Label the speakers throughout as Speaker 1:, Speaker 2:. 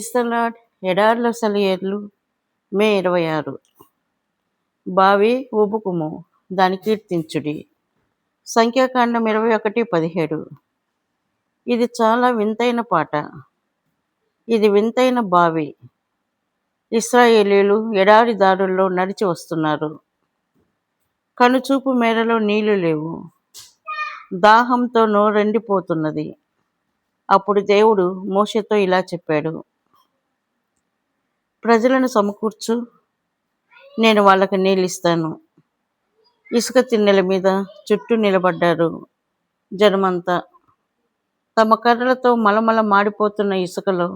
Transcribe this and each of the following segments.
Speaker 1: క్రైస్తలాడ్ ఎడార్ల సెలయేర్లు మే 26. బావి ఊబుకుము దాని కీర్తించుడి. సంఖ్యాకాండం 21:17. ఇది చాలా వింతైన పాట. ఇది వింతైన బావి. ఇశ్రాయేలీయులు ఎడారి దారుల్లో నడిచి వస్తున్నారు. కనుచూపు మేరలో నీళ్లు లేవు. దాహంతో నోరెండిపోతున్నది. అప్పుడు దేవుడు మోషేతో ఇలా చెప్పాడు, ప్రజలను సమకూర్చు, నేను వాళ్ళకి నీళ్ళిస్తాను. ఇసుక తిన్నెల మీద చుట్టూ నిలబడ్డారు జనమంతా. తమ కర్రలతో మలమల మాడిపోతున్న ఇసుకలో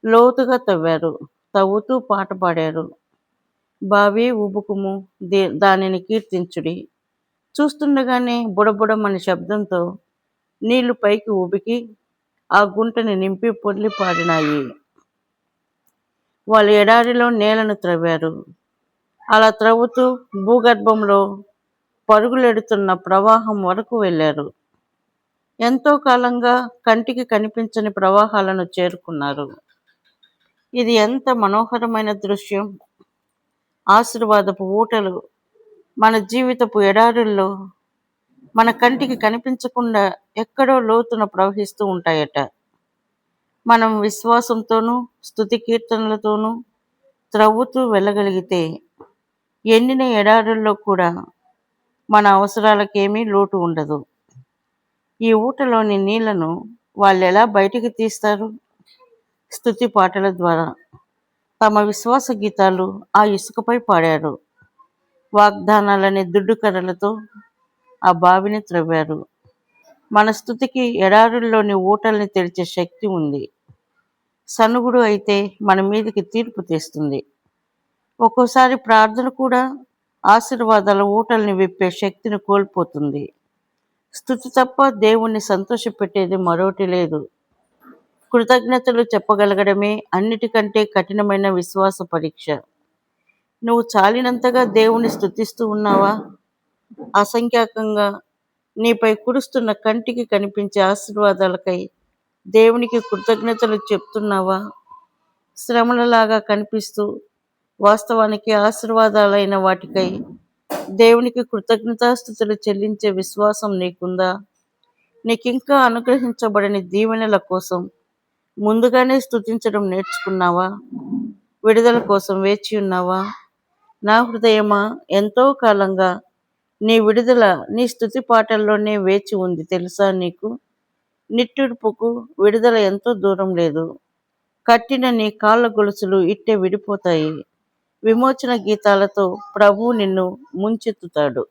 Speaker 1: లోతుగా తవ్వారు. తవ్వుతూ పాట పాడారు. బావి ఉబుకుము, దానిని కీర్తించుడి. చూస్తుండగానే బుడబుడమని శబ్దంతో నీళ్లు పైకి ఉబికి ఆ గుంటని నింపి పొర్లి పాడినాయి. వాళ్ళు ఎడారిలో నేలను త్రవ్వారు. అలా త్రవ్వుతూ భూగర్భంలో పరుగులెడుతున్న ప్రవాహం వరకు వెళ్ళారు. ఎంతో కాలంగా కంటికి కనిపించని ప్రవాహాలను చేరుకున్నారు. ఇది ఎంత మనోహరమైన దృశ్యం! ఆశీర్వాదపు ఊటలు మన జీవితపు ఎడారుల్లో మన కంటికి కనిపించకుండా ఎక్కడో లోతున ప్రవహిస్తూ ఉంటాయట. మనం విశ్వాసంతోనూ స్తుతి కీర్తనలతోనూ త్రవ్వుతూ వెళ్ళగలిగితే ఎండిన ఎడారుల్లో కూడా మన అవసరాలకేమీ లోటు ఉండదు. ఈ ఊటలోని నీళ్లను వాళ్ళు ఎలా బయటికి తీస్తారు? స్తుతి పాటల ద్వారా. తమ విశ్వాస గీతాలు ఆ ఇసుకపై పాడారు. వాగ్దానాలనే దుడ్డు కర్రలతో ఆ బావిని త్రవ్వారు. మన స్తుతికి ఎడారుల్లోని ఊటల్ని తెరిచే శక్తి ఉంది. సనుగుడు అయితే మన మీదకి తీర్పు తెస్తుంది. ఒక్కోసారి ప్రార్థన కూడా ఆశీర్వాదాల ఊటల్ని విప్పే శక్తిని కోల్పోతుంది. స్తుతి తప్ప దేవుణ్ణి సంతోషపెట్టేది మరోటి లేదు. కృతజ్ఞతలు చెప్పగలగడమే అన్నిటికంటే కఠినమైన విశ్వాస పరీక్ష. నువ్వు చాలినంతగా దేవుణ్ణి స్తుతిస్తూ ఉన్నావా? అసంఖ్యాకంగా నీపై కురుస్తున్న కంటికి కనిపించే ఆశీర్వాదాలకై దేవునికి కృతజ్ఞతలు చెప్తున్నావా? శ్రమలలాగా కనిపిస్తూ వాస్తవానికి ఆశీర్వాదాలైన వాటికై దేవునికి కృతజ్ఞతాస్తుతులు చెల్లించే విశ్వాసం నీకుందా? నీకింకా అనుగ్రహించబడని దీవెనల కోసం ముందుగానే స్తుతించడం నేర్చుకున్నావా? విడుదల కోసం వేచి ఉన్నావా? నా హృదయమా, ఎంతో కాలంగా నీ విడుదల నీ స్తుతి పాటల్లోనే వేచి ఉంది తెలుసా నీకు? నిట్టూర్పుకు విడుదల ఎంతో దూరం లేదు. కట్టిన నీ కాళ్ళ గొలుసులు ఇట్టే విడిపోతాయి. విమోచన గీతాలతో ప్రభువు నిన్ను ముంచెత్తుతాడు.